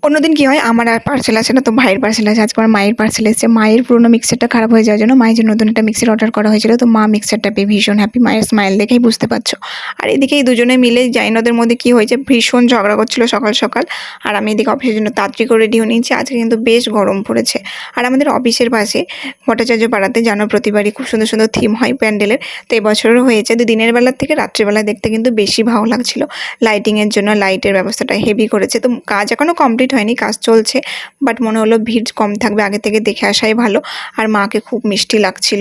অন্যদিন কী হয়, আমার আর পার্সেল আসে না, তো ভাইয়ের পার্সেল আসে। আজকে আমার মায়ের পার্সেল এসেছে। মায়ের পুরোনো মিক্সারটা খারাপ হয়ে যাওয়ার জন্য মায়ের যে নতুন একটা মিক্সার অর্ডার করা হয়েছিল, তো মা মিক্সারটা পেয়ে ভীষণ হ্যাপি। মায়ের স্মাইল দেখেই বুঝতে পারছো। আর এদিকে এই দুজনে মিলে জানি না ওদের মধ্যে কী হয়েছে, ভীষণ ঝগড়া করছিল সকাল সকাল। আর আমি এদিকে অফিসের জন্য তাড়াতাড়ি করে রেডি হয়ে নিয়েছি। আজকে কিন্তু বেশ গরম পড়েছে। আর আমাদের অফিসের পাশে ভট্টাচার্য পাড়াতে জানো প্রতিবারই খুব সুন্দর সুন্দর থিম হয় প্যান্ডেলের। তো এবছরও হয়েছে। তো দিনের বেলার থেকে রাত্রিবেলা দেখতে কিন্তু বেশি ভালো লাগছিল। লাইটিংয়ের জন্য লাইটের ব্যবস্থাটা হেভি করেছে। তো কাজ এখনও কমপ্লিট হয়নি, কাজ চলছে। বাট মনে হলো ভিড় কম থাকবে, আগে থেকে দেখে আসাই ভালো। আর মাকে খুব মিষ্টি লাগছিল।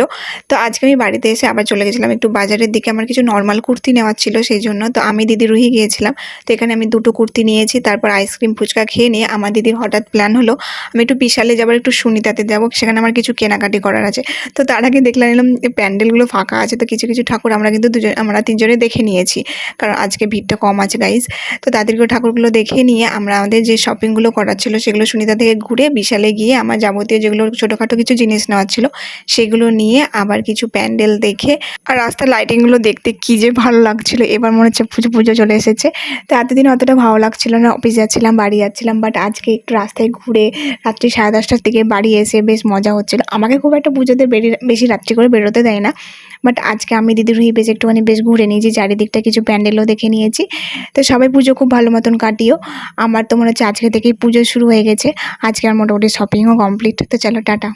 তো আজকে আমি বাড়িতে এসে আবার চলে গেছিলাম একটু বাজারের দিকে। আমার কিছু নর্মাল কুর্তি নেওয়ার ছিল, সেই জন্য। তো আমি দিদি রুহি গিয়েছিলাম। তো এখানে আমি দুটো কুর্তি নিয়েছি। তারপর আইসক্রিম ফুচকা খেয়ে নিয়ে আমার দিদির হঠাৎ প্ল্যান হলো আমি একটু বিশালে যাবার, একটু সুনিতাতে যাবো, সেখানে আমার কিছু কেনাকাটি করার আছে। তো তার আগে দেখলাম নিলাম প্যান্ডেলগুলো ফাঁকা আছে। তো কিছু কিছু ঠাকুর আমরা কিন্তু আমরা তিনজনে দেখে নিয়েছি, কারণ আজকে ভিড়টা কম আছে গাইজ। তো তাদেরকে ঠাকুরগুলো দেখে নিয়ে আমরা আমাদের যে শপিংগুলো করার ছিল সেগুলো সুনিতা থেকে ঘুরে বিশালে গিয়ে আমার যাবতীয় যেগুলো ছোটোখাটো কিছু জিনিস নেওয়ার ছিল সেগুলো নিয়ে আবার কিছু প্যান্ডেল দেখে, আর রাস্তার লাইটিংগুলো দেখতে কী যে ভালো লাগছিল। এবার মনে হচ্ছে পুজো পুজো চলে এসেছে। তো এতদিন অতটা ভালো লাগছিল না, অফিস যাচ্ছিলাম, বাড়ি যাচ্ছিলাম। বাট আজকে একটু রাস্তায় ঘুরে রাত্রি 10:30টার দিকে বাড়ি এসে বেশ মজা হচ্ছিলো। আমাকে খুব একটা পুজোতে বেশি রাত্রি করে বেরোতে দেয় না। বাট আজকে আমি দিদি রুহি বেশ একটুখানি বেশ ঘুরে নিয়েছি, চারিদিকটা কিছু প্যান্ডেলও দেখে নিয়েছি। তো সবাই পুজো খুব ভালো মতন কাটিও। আমার তো মনে হচ্ছে আজকে থেকেই পুজো শুরু হয়ে গেছে। আজকে আর মোটামুটি শপিংও কমপ্লিট। তো চলো টাটা।